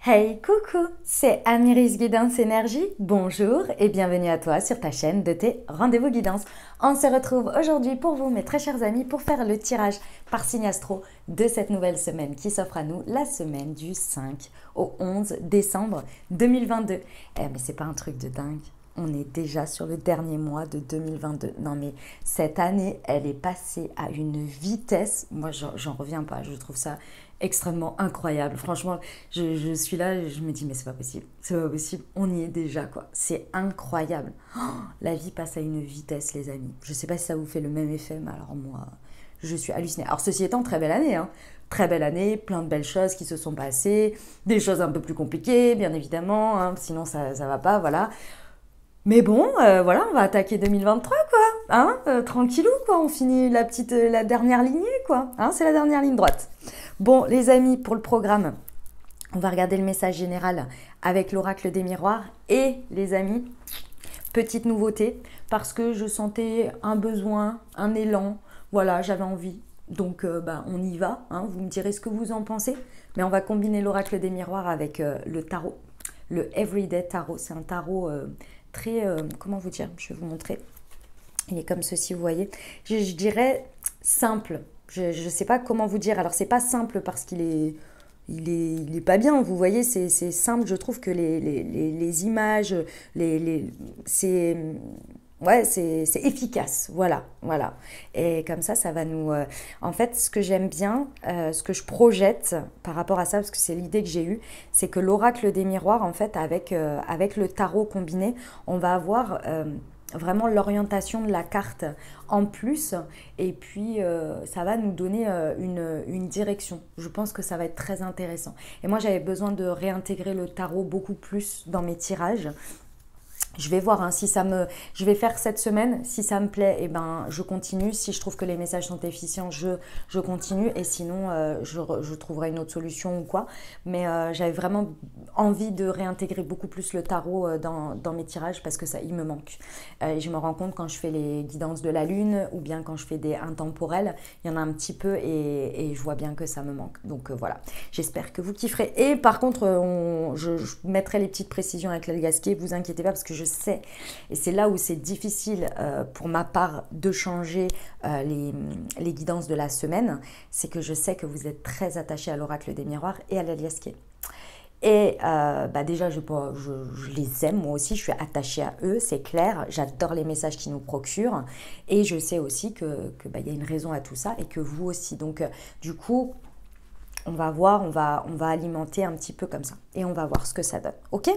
Hey, coucou, c'est Amiris Guidance Énergie. Bonjour et bienvenue à toi sur ta chaîne de tes rendez-vous guidance. On se retrouve aujourd'hui pour vous, mes très chers amis, pour faire le tirage par signe astro de cette nouvelle semaine qui s'offre à nous, la semaine du 5 au 11 décembre 2022. Mais c'est pas un truc de dingue. On est déjà sur le dernier mois de 2022. Non mais cette année, elle est passée à une vitesse. Moi, j'en reviens pas. Je trouve ça extrêmement incroyable. Franchement, je suis là, je me dis, mais c'est pas possible. C'est pas possible. On y est déjà, quoi. C'est incroyable. Oh, la vie passe à une vitesse, les amis. Je sais pas si ça vous fait le même effet, mais alors moi, je suis hallucinée. Alors, ceci étant, très belle année, hein. Très belle année, plein de belles choses qui se sont passées, des choses un peu plus compliquées, bien évidemment, hein, sinon ça va pas, voilà. Mais bon, voilà, on va attaquer 2023, quoi. Hein, tranquillou, quoi. On finit la dernière lignée, quoi. Hein, c'est la dernière ligne droite. Bon, les amis, pour le programme, on va regarder le message général avec l'oracle des miroirs. Et, les amis, petite nouveauté, parce que je sentais un besoin, un élan. Voilà, j'avais envie. Donc, on y va. Hein, vous me direz ce que vous en pensez. Mais on va combiner l'oracle des miroirs avec le tarot. Le Everyday Tarot. C'est un tarot très, comment vous dire, je vais vous montrer. Il est comme ceci, vous voyez. Je dirais simple. Je ne sais pas comment vous dire. Alors, c'est pas simple parce il est pas bien. Vous voyez, c'est simple. Je trouve que les images, c'est ouais, c'est efficace. Voilà, voilà. Et comme ça va nous. En fait, ce que j'aime bien, ce que je projette par rapport à ça, parce que c'est l'idée que j'ai eue, c'est que l'oracle des miroirs, en fait, avec le tarot combiné, on va avoir vraiment l'orientation de la carte en plus, et puis ça va nous donner une direction. Je pense que ça va être très intéressant. Et moi, j'avais besoin de réintégrer le tarot beaucoup plus dans mes tirages. Je vais voir, hein, si ça me... Je vais faire cette semaine. Si ça me plaît, eh ben, je continue. Si je trouve que les messages sont efficients, je continue. Et sinon, je trouverai une autre solution ou quoi. Mais j'avais vraiment envie de réintégrer beaucoup plus le tarot dans mes tirages parce que ça, il me manque. Et je me rends compte quand je fais les guidances de la lune ou bien quand je fais des intemporels, il y en a un petit peu et je vois bien que ça me manque. Donc voilà, j'espère que vous kifferez. Et par contre, je mettrai les petites précisions avec l'algasquier. Vous inquiétez pas parce que je sais, et c'est là où c'est difficile pour ma part de changer les guidances de la semaine, c'est que je sais que vous êtes très attachés à l'oracle des miroirs et à l'algasquier. Et déjà, je les aime, moi aussi, je suis attachée à eux, c'est clair. J'adore les messages qu'ils nous procurent. Et je sais aussi que y a une raison à tout ça et que vous aussi. Donc, du coup, on va voir, on va alimenter un petit peu comme ça. Et on va voir ce que ça donne. Ok?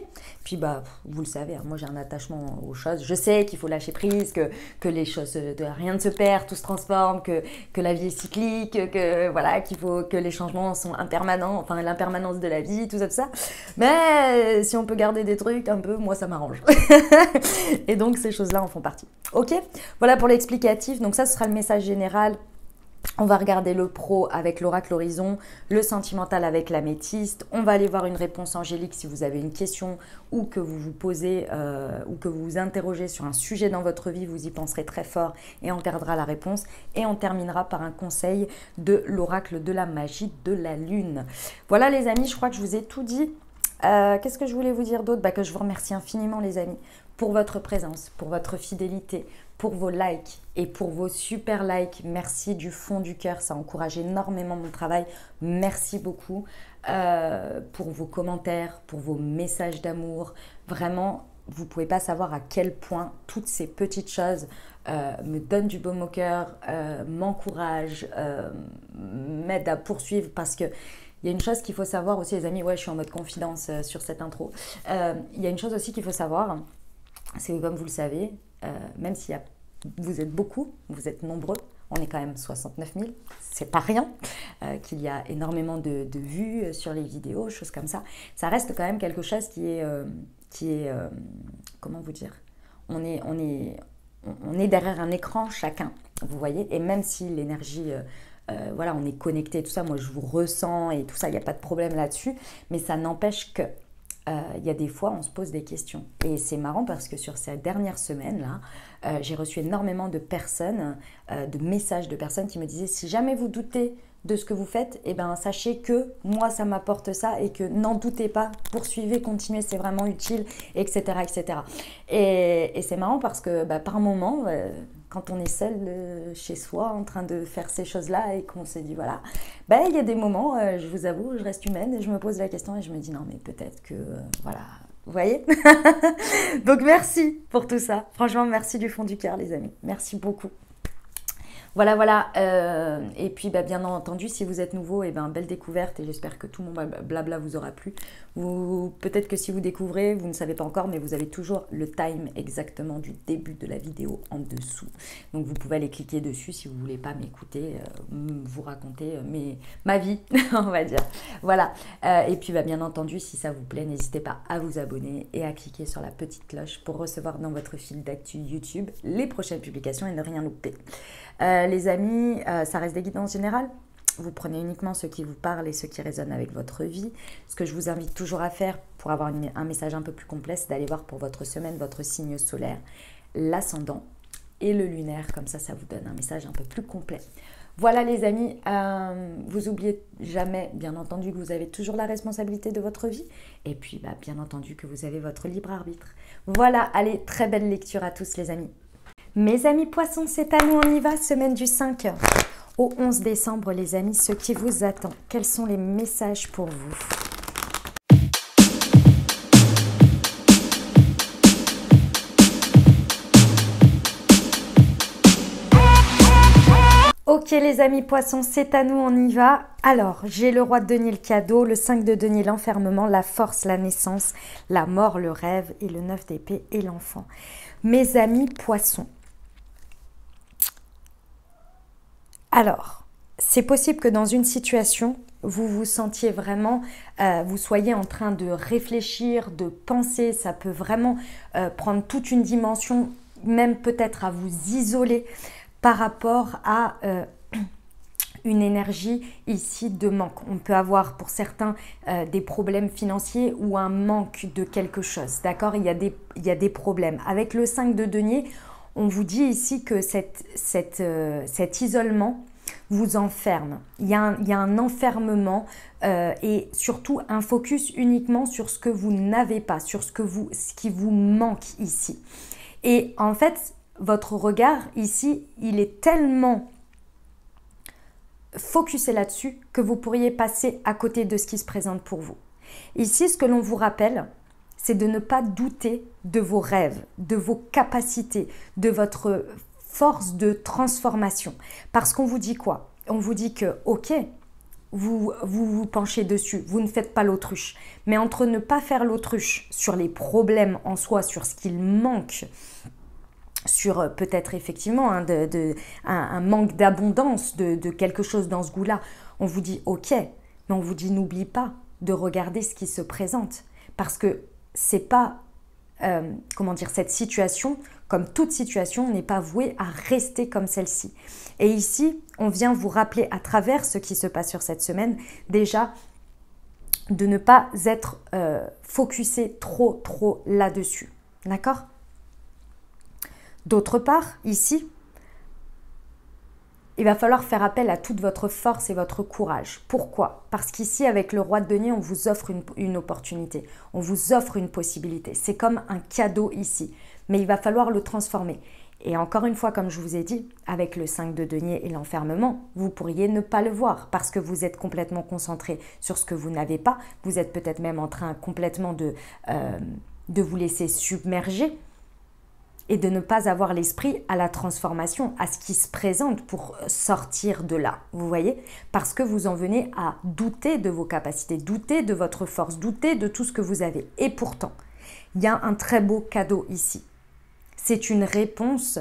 Puis vous le savez, hein, moi j'ai un attachement aux choses. Je sais qu'il faut lâcher prise, que les choses, rien ne se perd, tout se transforme, que la vie est cyclique, que voilà, qu'il faut que les changements sont impermanents, enfin l'impermanence de la vie, tout ça. Mais si on peut garder des trucs un peu, moi ça m'arrange. Et donc ces choses-là en font partie. Ok? Voilà pour l'explicatif. Donc ça, ce sera le message général. On va regarder le pro avec l'oracle horizon, le sentimental avec l'améthyste. On va aller voir une réponse angélique si vous avez une question ou que vous vous posez ou que vous vous interrogez sur un sujet dans votre vie. Vous y penserez très fort et on regardera la réponse. Et on terminera par un conseil de l'oracle de la magie de la lune. Voilà les amis, je crois que je vous ai tout dit. Qu'est-ce que je voulais vous dire d'autre? Que je vous remercie infiniment les amis pour votre présence, pour votre fidélité, pour vos likes et pour vos super likes. Merci du fond du cœur, ça encourage énormément mon travail. Merci beaucoup pour vos commentaires, pour vos messages d'amour. Vraiment, vous ne pouvez pas savoir à quel point toutes ces petites choses me donnent du baume au cœur, m'encouragent, m'aident à poursuivre parce que il y a une chose qu'il faut savoir aussi, les amis, ouais, je suis en mode confidence sur cette intro. Il y a une chose aussi qu'il faut savoir, c'est que comme vous le savez, même si vous êtes beaucoup, vous êtes nombreux, on est quand même 69 000, c'est pas rien, qu'il y a énormément de vues sur les vidéos, choses comme ça, ça reste quand même quelque chose qui est comment vous dire, on est derrière un écran chacun, vous voyez, et même si l'énergie... voilà, on est connecté, tout ça, moi je vous ressens et tout ça, il n'y a pas de problème là-dessus, mais ça n'empêche que il y a des fois on se pose des questions. Et c'est marrant parce que sur ces dernières semaines-là, j'ai reçu énormément de personnes, de messages de personnes qui me disaient si jamais vous doutez de ce que vous faites, et ben sachez que moi ça m'apporte ça et que n'en doutez pas, poursuivez, continuez, c'est vraiment utile, etc. etc. Et c'est marrant parce que par moment, quand on est seul chez soi en train de faire ces choses-là et qu'on se dit voilà, il y a des moments, je vous avoue, je reste humaine et je me pose la question et je me dis non mais peut-être que voilà, vous voyez. Donc merci pour tout ça, franchement merci du fond du cœur les amis, merci beaucoup. Voilà, voilà. Et puis, bien entendu, si vous êtes nouveau, belle découverte et j'espère que tout mon blabla vous aura plu. Peut-être que si vous découvrez, vous ne savez pas encore, mais vous avez toujours le time exactement du début de la vidéo en dessous. Donc, vous pouvez aller cliquer dessus si vous ne voulez pas m'écouter, vous raconter ma vie, on va dire. Voilà. Et puis, bien entendu, si ça vous plaît, n'hésitez pas à vous abonner et à cliquer sur la petite cloche pour recevoir dans votre fil d'actu YouTube les prochaines publications et ne rien louper. Les amis, ça reste des guidances générales. Vous prenez uniquement ce qui vous parle et ce qui résonne avec votre vie. Ce que je vous invite toujours à faire pour avoir un message un peu plus complet, c'est d'aller voir pour votre semaine votre signe solaire, l'ascendant et le lunaire. Comme ça, ça vous donne un message un peu plus complet. Voilà les amis, vous oubliez jamais, bien entendu, que vous avez toujours la responsabilité de votre vie. Et puis, bien entendu, que vous avez votre libre arbitre. Voilà, allez, très belle lecture à tous les amis. Mes amis poissons, c'est à nous, on y va, semaine du 5 au 11 décembre, les amis, ce qui vous attend. Quels sont les messages pour vous? Ok les amis poissons, c'est à nous, on y va. Alors, j'ai le roi de denier, le cadeau, le 5 de denier, l'enfermement, la force, la naissance, la mort, le rêve et le 9 d'épée et l'enfant. Mes amis poissons. Alors, c'est possible que dans une situation, vous vous sentiez vraiment, vous soyez en train de réfléchir, de penser, ça peut vraiment prendre toute une dimension, même peut-être à vous isoler par rapport à une énergie ici de manque. On peut avoir pour certains des problèmes financiers ou un manque de quelque chose, d'accord? Il y a des problèmes. Avec le 5 de denier, on vous dit ici que cet isolement vous enferme. Il y a un enfermement et surtout un focus uniquement sur ce que vous n'avez pas, sur ce qui vous manque ici. Et en fait, votre regard ici, il est tellement focusé là-dessus que vous pourriez passer à côté de ce qui se présente pour vous. Ici, ce que l'on vous rappelle, c'est de ne pas douter de vos rêves, de vos capacités, de votre force de transformation. Parce qu'on vous dit quoi? On vous dit que, ok, vous penchez dessus, vous ne faites pas l'autruche. Mais entre ne pas faire l'autruche sur les problèmes en soi, sur ce qu'il manque, sur peut-être effectivement un manque d'abondance, de quelque chose dans ce goût-là, on vous dit ok, mais on vous dit n'oublie pas de regarder ce qui se présente. Parce que c'est pas, comment dire, cette situation, comme toute situation, n'est pas vouée à rester comme celle-ci. Et ici, on vient vous rappeler à travers ce qui se passe sur cette semaine, déjà, de ne pas être focusé trop là-dessus. D'accord ? D'autre part, ici, il va falloir faire appel à toute votre force et votre courage. Pourquoi? Parce qu'ici, avec le roi de denier, on vous offre une opportunité, on vous offre une possibilité. C'est comme un cadeau ici, mais il va falloir le transformer. Et encore une fois, comme je vous ai dit, avec le 5 de denier et l'enfermement, vous pourriez ne pas le voir parce que vous êtes complètement concentré sur ce que vous n'avez pas. Vous êtes peut-être même en train complètement de vous laisser submerger et de ne pas avoir l'esprit à la transformation, à ce qui se présente pour sortir de là, vous voyez? Parce que vous en venez à douter de vos capacités, douter de votre force, douter de tout ce que vous avez. Et pourtant, il y a un très beau cadeau ici. C'est une réponse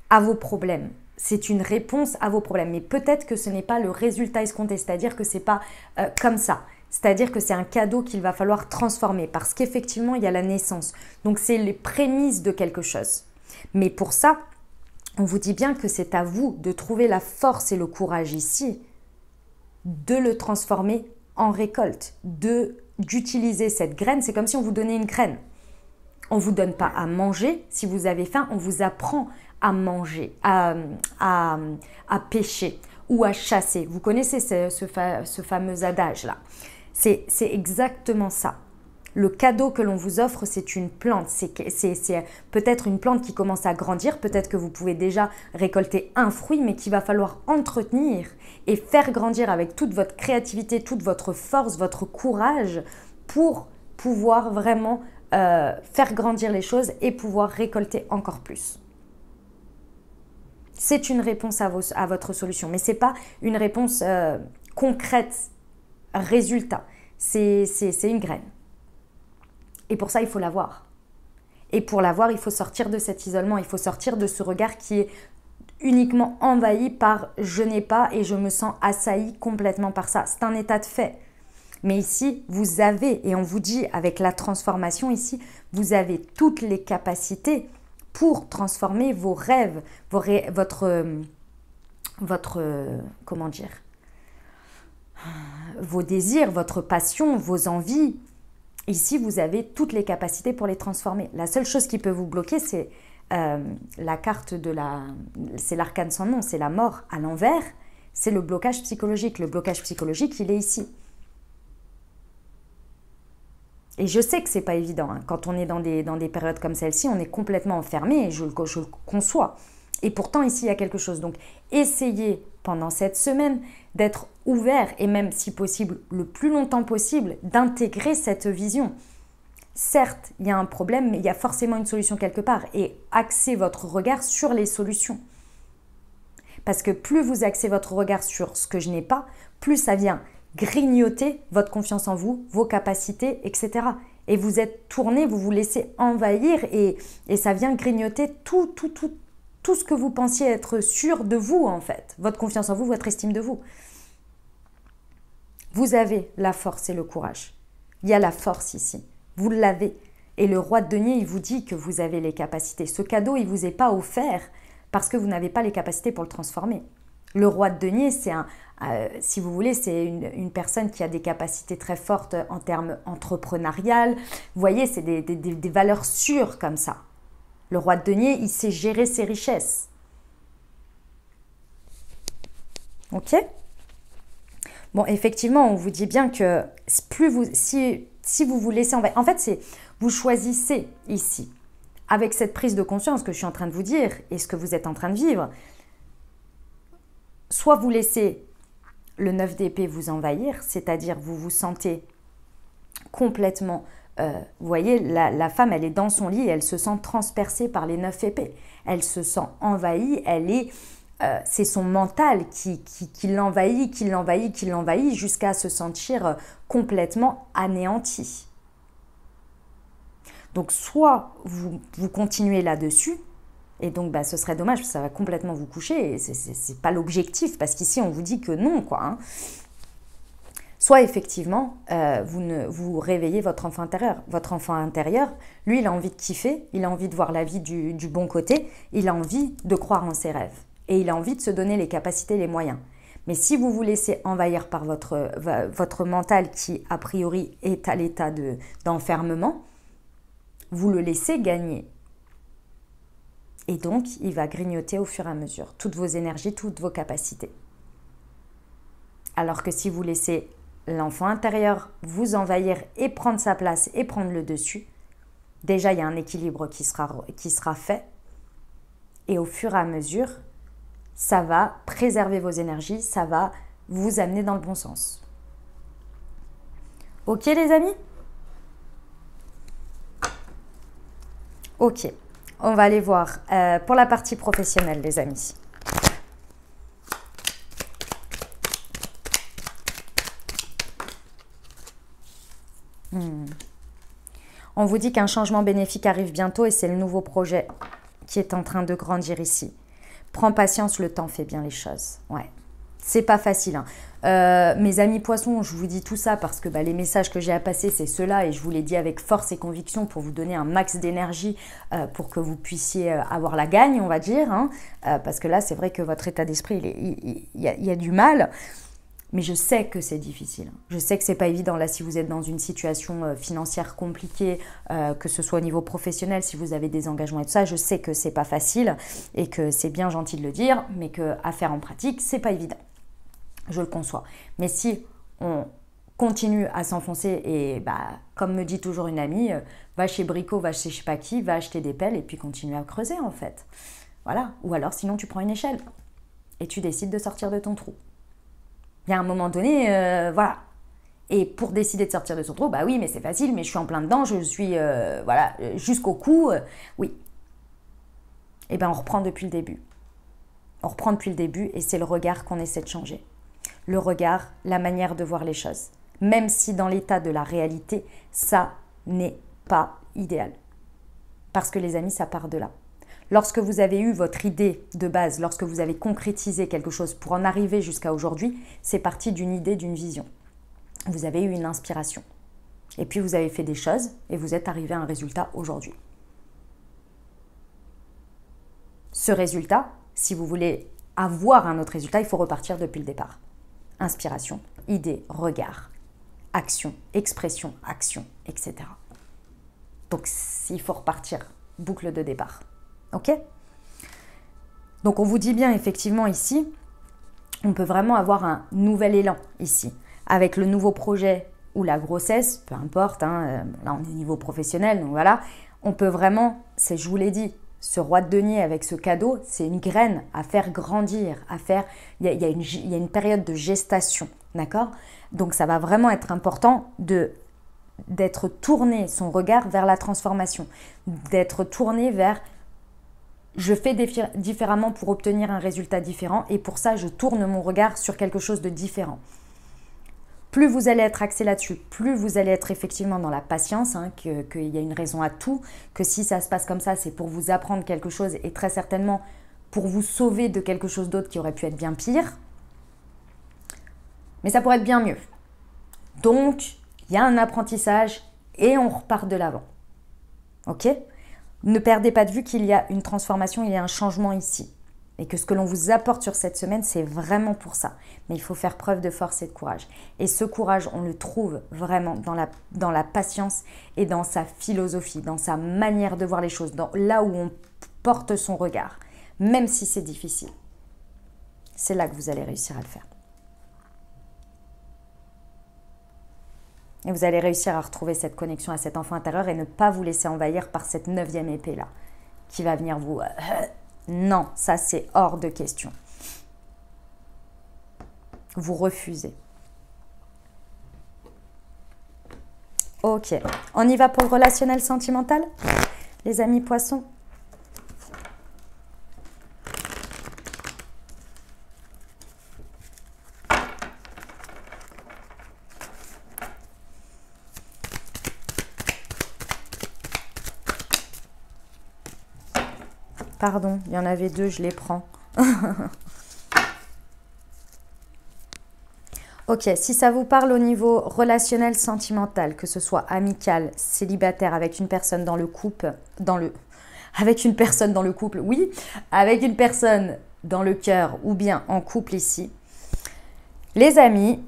à vos problèmes. C'est une réponse à vos problèmes. Mais peut-être que ce n'est pas le résultat escompté, c'est-à-dire que ce n'est pas comme ça. C'est-à-dire que c'est un cadeau qu'il va falloir transformer parce qu'effectivement, il y a la naissance. Donc, c'est les prémices de quelque chose. Mais pour ça, on vous dit bien que c'est à vous de trouver la force et le courage ici, de le transformer en récolte, d'utiliser cette graine. C'est comme si on vous donnait une graine. On ne vous donne pas à manger. Si vous avez faim, on vous apprend à manger, à pêcher. ou à chasser. Vous connaissez ce fameux adage-là. C'est exactement ça. Le cadeau que l'on vous offre, c'est une plante. C'est peut-être une plante qui commence à grandir. Peut-être que vous pouvez déjà récolter un fruit, mais qu'il va falloir entretenir et faire grandir avec toute votre créativité, toute votre force, votre courage pour pouvoir vraiment faire grandir les choses et pouvoir récolter encore plus. C'est une réponse à votre solution, mais ce n'est pas une réponse concrète, résultat. C'est une graine. Et pour ça, il faut l'avoir. Et pour l'avoir, il faut sortir de cet isolement, il faut sortir de ce regard qui est uniquement envahi par « je n'ai pas » et je me sens assailli complètement par ça. C'est un état de fait. Mais ici, vous avez, et on vous dit avec la transformation ici, vous avez toutes les capacités pour transformer vos rêves, comment dire, vos désirs, votre passion, vos envies. Ici, vous avez toutes les capacités pour les transformer. La seule chose qui peut vous bloquer, c'est la carte c'est l'arcane sans nom, c'est la mort à l'envers, c'est le blocage psychologique. Le blocage psychologique, il est ici. Et je sais que ce n'est pas évident. Hein. Quand on est dans des périodes comme celle-ci, on est complètement enfermé et je le conçois. Et pourtant, ici, il y a quelque chose. Donc, essayez pendant cette semaine d'être ouvert et même, si possible, le plus longtemps possible, d'intégrer cette vision. Certes, il y a un problème, mais il y a forcément une solution quelque part. Et axez votre regard sur les solutions. Parce que plus vous axez votre regard sur ce que je n'ai pas, plus ça vient grignoter votre confiance en vous, vos capacités, etc. Et vous êtes tourné, vous vous laissez envahir et ça vient grignoter tout ce que vous pensiez être sûr de vous en fait. Votre confiance en vous, votre estime de vous. Vous avez la force et le courage. Il y a la force ici. Vous l'avez. Et le roi de denier, il vous dit que vous avez les capacités. Ce cadeau, il ne vous est pas offert parce que vous n'avez pas les capacités pour le transformer. Le roi de denier, c'est si vous voulez, c'est une personne qui a des capacités très fortes en termes entrepreneuriales. Vous voyez, c'est des valeurs sûres comme ça. Le roi de denier, il sait gérer ses richesses. Ok ? Bon, effectivement, on vous dit bien que si vous vous laissez envahir, en fait, vous choisissez ici, avec cette prise de conscience que je suis en train de vous dire et ce que vous êtes en train de vivre, soit vous laissez le 9 d'épée vous envahir, c'est-à-dire vous vous sentez complètement, vous voyez, la femme, elle est dans son lit et elle se sent transpercée par les 9 épées. Elle se sent envahie, c'est son mental qui l'envahit jusqu'à se sentir complètement anéanti. Donc soit vous continuez là-dessus, et donc ce serait dommage parce que ça va complètement vous coucher, et c'est pas l'objectif parce qu'ici on vous dit que non quoi. Hein. Soit effectivement vous réveillez votre enfant intérieur. Votre enfant intérieur, lui il a envie de kiffer, il a envie de voir la vie du bon côté, il a envie de croire en ses rêves. Et il a envie de se donner les capacités, les moyens. Mais si vous vous laissez envahir par votre mental qui, a priori, est à l'état d'enfermement, vous le laissez gagner. Et donc, il va grignoter au fur et à mesure toutes vos énergies, toutes vos capacités. Alors que si vous laissez l'enfant intérieur vous envahir et prendre sa place et prendre le dessus, déjà, il y a un équilibre qui sera fait. Et au fur et à mesure, ça va préserver vos énergies, ça va vous amener dans le bon sens. Ok les amis ? Ok, on va aller voir pour la partie professionnelle les amis. On vous dit qu'un changement bénéfique arrive bientôt et c'est le nouveau projet qui est en train de grandir ici. Prends patience, le temps fait bien les choses. Ouais, c'est pas facile. Hein. Mes amis poissons, je vous dis tout ça parce que les messages que j'ai à passer, c'est ceux-là et je vous les dis avec force et conviction pour vous donner un max d'énergie pour que vous puissiez avoir la gagne, on va dire. Hein. Parce que là, c'est vrai que votre état d'esprit, il y a du mal. Mais je sais que c'est difficile. Je sais que c'est pas évident. Là, si vous êtes dans une situation financière compliquée, que ce soit au niveau professionnel, si vous avez des engagements et tout ça, je sais que c'est pas facile et que c'est bien gentil de le dire, mais qu'à faire en pratique, c'est pas évident. Je le conçois. Mais si on continue à s'enfoncer et comme me dit toujours une amie, va chez Brico, va chez je sais pas qui, va acheter des pelles et puis continue à creuser en fait. Voilà. Ou alors sinon tu prends une échelle et tu décides de sortir de ton trou. Il y a un moment donné, voilà. Et pour décider de sortir de son trou, oui, mais c'est facile, mais je suis en plein dedans, je suis, jusqu'au cou. Oui. Et on reprend depuis le début. On reprend depuis le début et c'est le regard qu'on essaie de changer. Le regard, la manière de voir les choses. Même si dans l'état de la réalité, ça n'est pas idéal. Parce que les amis, ça part de là. Lorsque vous avez eu votre idée de base, lorsque vous avez concrétisé quelque chose pour en arriver jusqu'à aujourd'hui, c'est parti d'une idée, d'une vision. Vous avez eu une inspiration. Et puis vous avez fait des choses et vous êtes arrivé à un résultat aujourd'hui. Ce résultat, si vous voulez avoir un autre résultat, il faut repartir depuis le départ. Inspiration, idée, regard, action, expression, action, etc. Donc il faut repartir, boucle de départ. Ok ? Donc on vous dit bien effectivement ici, on peut vraiment avoir un nouvel élan ici. Avec le nouveau projet ou la grossesse, peu importe, là on est au niveau professionnel, donc voilà, on peut vraiment, je vous l'ai dit, ce roi de denier avec ce cadeau, c'est une graine à faire grandir, il y a une période de gestation, d'accord ? Donc ça va vraiment être important d'être tourné son regard vers la transformation, d'être tourné vers je fais différemment pour obtenir un résultat différent et pour ça je tourne mon regard sur quelque chose de différent. Plus vous allez être axé là-dessus, plus vous allez être effectivement dans la patience, qu'il y a une raison à tout, que si ça se passe comme ça, c'est pour vous apprendre quelque chose et très certainement pour vous sauver de quelque chose d'autre qui aurait pu être bien pire. Mais ça pourrait être bien mieux. Donc, il y a un apprentissage et on repart de l'avant. Ok ? Ne perdez pas de vue qu'il y a une transformation, il y a un changement ici. Et que ce que l'on vous apporte sur cette semaine, c'est vraiment pour ça. Mais il faut faire preuve de force et de courage. Et ce courage, on le trouve vraiment dans la patience et dans sa philosophie, dans sa manière de voir les choses, là où on porte son regard. Même si c'est difficile. C'est là que vous allez réussir à le faire. Et vous allez réussir à retrouver cette connexion à cet enfant intérieur et ne pas vous laisser envahir par cette 9e épée-là qui va venir vous... Non, ça c'est hors de question. Vous refusez. Ok, on y va pour le relationnel sentimental, les amis poissons. Pardon, il y en avait 2, je les prends. Ok, si ça vous parle au niveau relationnel, sentimental, que ce soit amical, célibataire, avec une personne dans le couple, avec une personne dans le couple, oui, avec une personne dans le cœur ou bien en couple ici, les amis,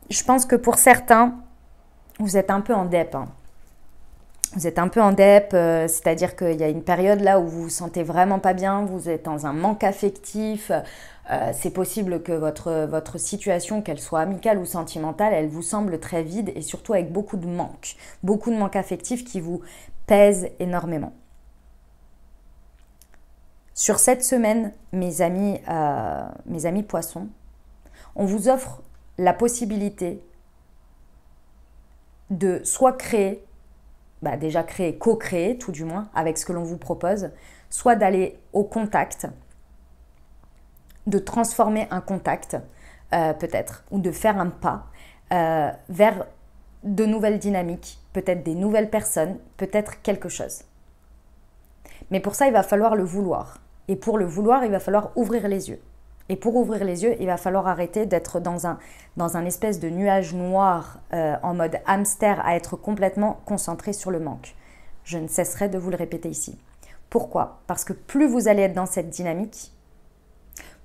je pense que pour certains, vous êtes un peu en dep, Vous êtes un peu en dep, c'est-à-dire qu'il y a une période là où vous vous sentez vraiment pas bien, vous êtes dans un manque affectif. C'est possible que votre situation, qu'elle soit amicale ou sentimentale, elle vous semble très vide et surtout avec beaucoup de manque affectif qui vous pèse énormément. Sur cette semaine, mes amis poissons, on vous offre la possibilité de soit créer, co-créer tout du moins avec ce que l'on vous propose, soit d'aller au contact, de transformer un contact peut-être, ou de faire un pas vers de nouvelles dynamiques, peut-être des nouvelles personnes, peut-être quelque chose. Mais pour ça, il va falloir le vouloir. Et pour le vouloir, il va falloir ouvrir les yeux. Et pour ouvrir les yeux, il va falloir arrêter d'être dans un espèce de nuage noir en mode hamster à être complètement concentré sur le manque. Je ne cesserai de vous le répéter ici. Pourquoi ? Parce que plus vous allez être dans cette dynamique,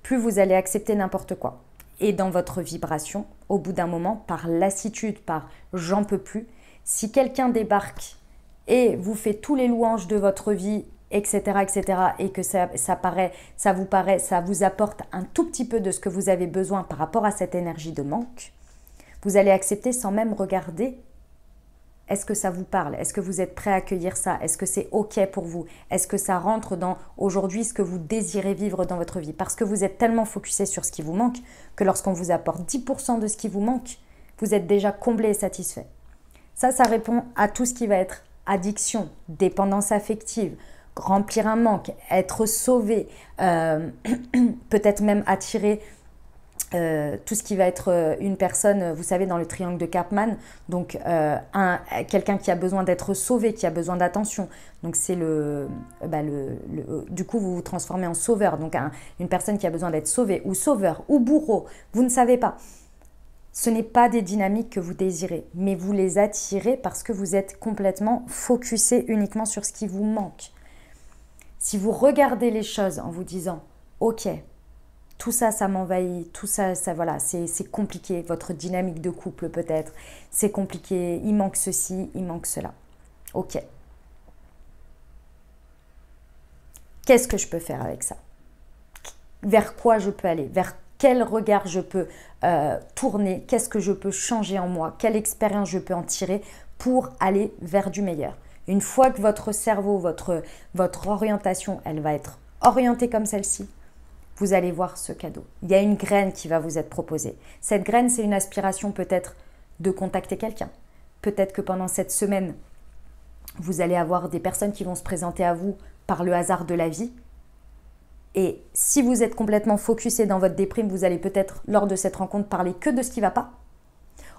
plus vous allez accepter n'importe quoi. Et dans votre vibration, au bout d'un moment, par lassitude, par j'en peux plus, si quelqu'un débarque et vous fait tous les louanges de votre vie etc., et que ça vous apporte un tout petit peu de ce que vous avez besoin par rapport à cette énergie de manque, vous allez accepter sans même regarder. Est-ce que ça vous parle? Est-ce que vous êtes prêt à accueillir ça? Est-ce que c'est OK pour vous? Est-ce que ça rentre dans aujourd'hui ce que vous désirez vivre dans votre vie? Parce que vous êtes tellement focusé sur ce qui vous manque que lorsqu'on vous apporte 10% de ce qui vous manque, vous êtes déjà comblé et satisfait. Ça répond à tout ce qui va être addiction, dépendance affective, remplir un manque, être sauvé, peut-être même attirer tout ce qui va être une personne, vous savez, dans le triangle de Karpman, donc quelqu'un qui a besoin d'être sauvé, qui a besoin d'attention. Donc c'est du coup vous vous transformez en sauveur, donc une personne qui a besoin d'être sauvée, ou sauveur, ou bourreau, vous ne savez pas. Ce n'est pas des dynamiques que vous désirez, mais vous les attirez parce que vous êtes complètement focusé uniquement sur ce qui vous manque. Si vous regardez les choses en vous disant « Ok, tout ça, ça m'envahit, tout ça, voilà, c'est compliqué, votre dynamique de couple peut-être, c'est compliqué, il manque ceci, il manque cela. Ok. Qu'est-ce que je peux faire avec ça? Vers quoi je peux aller? Vers quel regard je peux tourner? Qu'est-ce que je peux changer en moi? Quelle expérience je peux en tirer pour aller vers du meilleur? Une fois que votre cerveau, votre orientation, elle va être orientée comme celle-ci, vous allez voir ce cadeau. Il y a une graine qui va vous être proposée. Cette graine, c'est une aspiration peut-être de contacter quelqu'un. Peut-être que pendant cette semaine, vous allez avoir des personnes qui vont se présenter à vous par le hasard de la vie. Et si vous êtes complètement focusé dans votre déprime, vous allez peut-être, lors de cette rencontre, parler que de ce qui ne va pas.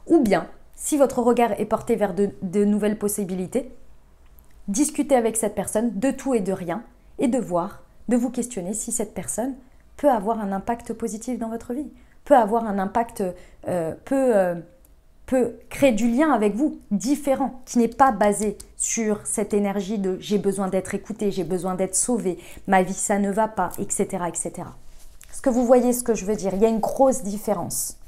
Ou bien, si votre regard est porté vers de nouvelles possibilités, discuter avec cette personne de tout et de rien et de vous questionner si cette personne peut avoir un impact positif dans votre vie, peut avoir un impact, peut créer du lien avec vous, différent, qui n'est pas basé sur cette énergie de « j'ai besoin d'être écouté, j'ai besoin d'être sauvé, ma vie ça ne va pas, etc. etc. » Est-ce que vous voyez ce que je veux dire? Il y a une grosse différence.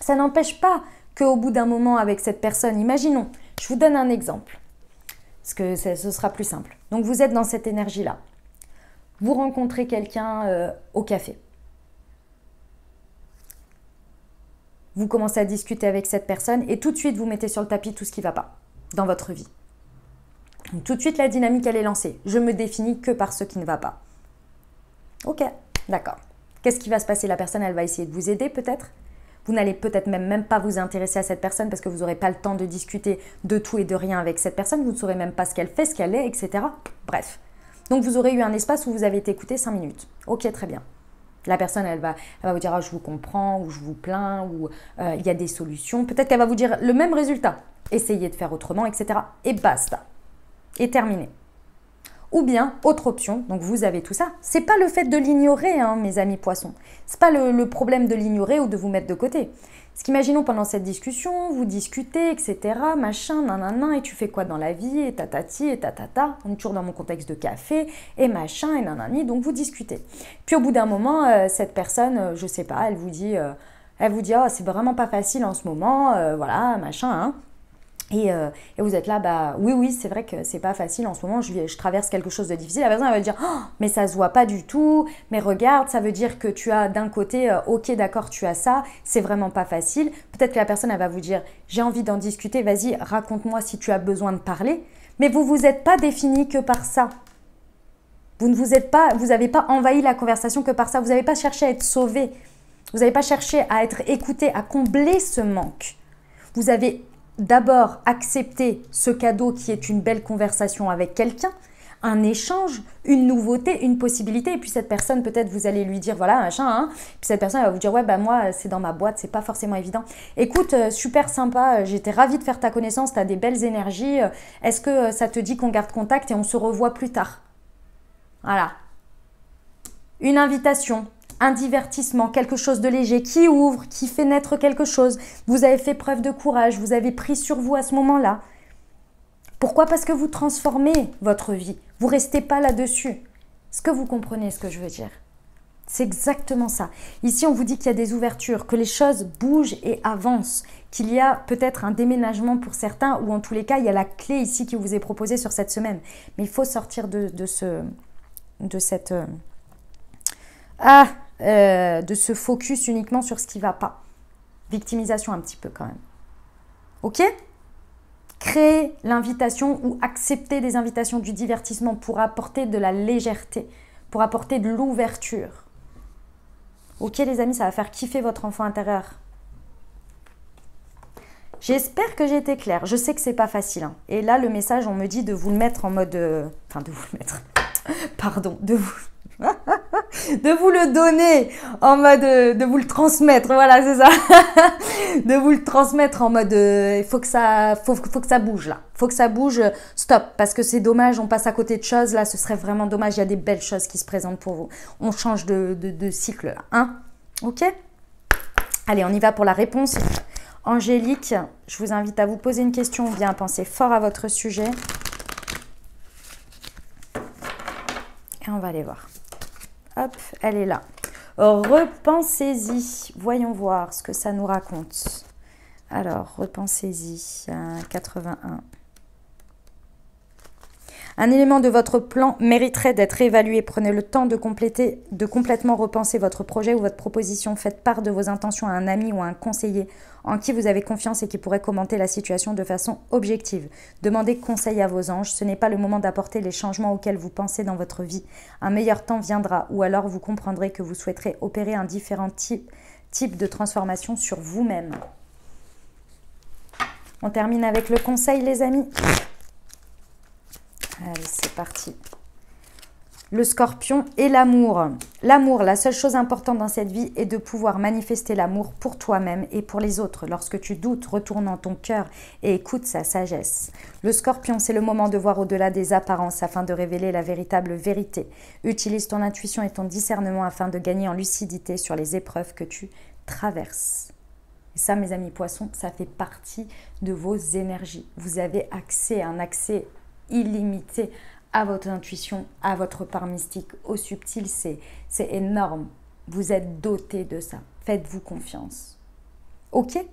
Ça n'empêche pas qu'au bout d'un moment avec cette personne, imaginons, je vous donne un exemple, parce que ce sera plus simple. Donc vous êtes dans cette énergie-là. Vous rencontrez quelqu'un au café. Vous commencez à discuter avec cette personne et tout de suite, vous mettez sur le tapis tout ce qui ne va pas dans votre vie. Donc, tout de suite, la dynamique, elle est lancée. Je me définis que par ce qui ne va pas. Ok, d'accord. Qu'est-ce qui va se passer? La personne, elle va essayer de vous aider peut-être. Vous n'allez peut-être même pas vous intéresser à cette personne parce que vous n'aurez pas le temps de discuter de tout et de rien avec cette personne. Vous ne saurez même pas ce qu'elle fait, ce qu'elle est, etc. Bref. Donc, vous aurez eu un espace où vous avez été écouté 5 minutes. Ok, très bien. La personne, elle va vous dire « je vous comprends » ou « je vous plains » ou « il y a des solutions ». Peut-être qu'elle va vous dire le même résultat. Essayez de faire autrement, etc. Et basta. Et terminé. Ou bien, autre option, donc vous avez tout ça. C'est pas le fait de l'ignorer, hein, mes amis poissons. C'est pas le problème de l'ignorer ou de vous mettre de côté. Parce qu'imaginons pendant cette discussion, vous discutez, etc., machin, nanana, et tu fais quoi dans la vie, et tatati, et tatata. On est toujours dans mon contexte de café, et machin, et nanani, donc vous discutez. Puis au bout d'un moment, cette personne, je sais pas, elle vous dit oh, c'est vraiment pas facile en ce moment, voilà, machin, hein. Et vous êtes là, oui, c'est vrai que c'est pas facile en ce moment, je traverse quelque chose de difficile. La personne elle va dire, oh, mais ça se voit pas du tout, mais regarde, ça veut dire que tu as d'un côté, ok d'accord, tu as ça, c'est vraiment pas facile. Peut-être que la personne elle va vous dire, j'ai envie d'en discuter, vas-y, raconte-moi si tu as besoin de parler. Mais vous vous êtes pas défini que par ça. Vous n'avez pas envahi la conversation que par ça. Vous n'avez pas cherché à être sauvé. Vous n'avez pas cherché à être écouté, à combler ce manque. Vous avez d'abord accepter ce cadeau qui est une belle conversation avec quelqu'un, un échange, une nouveauté, une possibilité. Et puis cette personne, peut-être vous allez lui dire, voilà, machin, hein. Puis cette personne elle va vous dire, ouais, moi, c'est dans ma boîte, c'est pas forcément évident. Écoute, super sympa, j'étais ravie de faire ta connaissance, tu as des belles énergies. Est-ce que ça te dit qu'on garde contact et on se revoit plus tard? Voilà. Une invitation. Un divertissement, quelque chose de léger qui ouvre, qui fait naître quelque chose. Vous avez fait preuve de courage, vous avez pris sur vous à ce moment-là. Pourquoi? Parce que vous transformez votre vie. Vous ne restez pas là-dessus. Est-ce que vous comprenez ce que je veux dire? C'est exactement ça. Ici, on vous dit qu'il y a des ouvertures, que les choses bougent et avancent, qu'il y a peut-être un déménagement pour certains, ou en tous les cas, il y a la clé ici qui vous est proposée sur cette semaine. Mais il faut sortir de ce focus uniquement sur ce qui ne va pas. Victimisation un petit peu quand même. Ok ? Créer l'invitation ou accepter des invitations du divertissement pour apporter de la légèreté, pour apporter de l'ouverture. Ok les amis, ça va faire kiffer votre enfant intérieur. J'espère que j'ai été claire. Je sais que c'est pas facile. Hein. Et là, le message, on me dit de vous le mettre en mode... Enfin, de vous le mettre... Pardon, de vous le donner en mode... de vous le transmettre, voilà, c'est ça. De vous le transmettre en mode... Il faut que ça bouge, là. Faut que ça bouge, stop. Parce que c'est dommage, on passe à côté de choses. Là, ce serait vraiment dommage. Il y a des belles choses qui se présentent pour vous. On change de cycle, là. Hein? Ok? Allez, on y va pour la réponse. Angélique, je vous invite à vous poser une question ou bien à penser fort à votre sujet. Et on va aller voir. Hop, elle est là. Repensez-y. Voyons voir ce que ça nous raconte. Alors, repensez-y. 81. Un élément de votre plan mériterait d'être évalué. Prenez le temps de complètement repenser votre projet ou votre proposition. Faites part de vos intentions à un ami ou à un conseiller en qui vous avez confiance et qui pourrait commenter la situation de façon objective. Demandez conseil à vos anges. Ce n'est pas le moment d'apporter les changements auxquels vous pensez dans votre vie. Un meilleur temps viendra ou alors vous comprendrez que vous souhaiterez opérer un différent type de transformation sur vous-même. On termine avec le conseil, les amis. Allez, c'est parti. Le scorpion et l'amour. L'amour, la seule chose importante dans cette vie est de pouvoir manifester l'amour pour toi-même et pour les autres. Lorsque tu doutes, retourne en ton cœur et écoute sa sagesse. Le scorpion, c'est le moment de voir au-delà des apparences afin de révéler la véritable vérité. Utilise ton intuition et ton discernement afin de gagner en lucidité sur les épreuves que tu traverses. Et ça, mes amis poissons, ça fait partie de vos énergies. Vous avez un accès illimité à votre intuition, à votre part mystique, au subtil, c'est énorme. Vous êtes doté de ça. Faites-vous confiance. Ok ?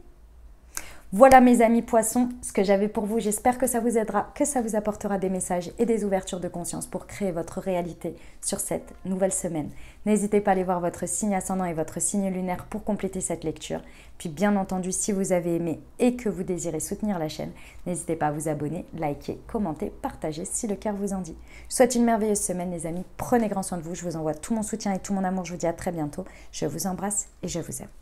Voilà mes amis poissons, ce que j'avais pour vous. J'espère que ça vous aidera, que ça vous apportera des messages et des ouvertures de conscience pour créer votre réalité sur cette nouvelle semaine. N'hésitez pas à aller voir votre signe ascendant et votre signe lunaire pour compléter cette lecture. Puis bien entendu, si vous avez aimé et que vous désirez soutenir la chaîne, n'hésitez pas à vous abonner, liker, commenter, partager si le cœur vous en dit. Je vous souhaite une merveilleuse semaine les amis. Prenez grand soin de vous. Je vous envoie tout mon soutien et tout mon amour. Je vous dis à très bientôt. Je vous embrasse et je vous aime.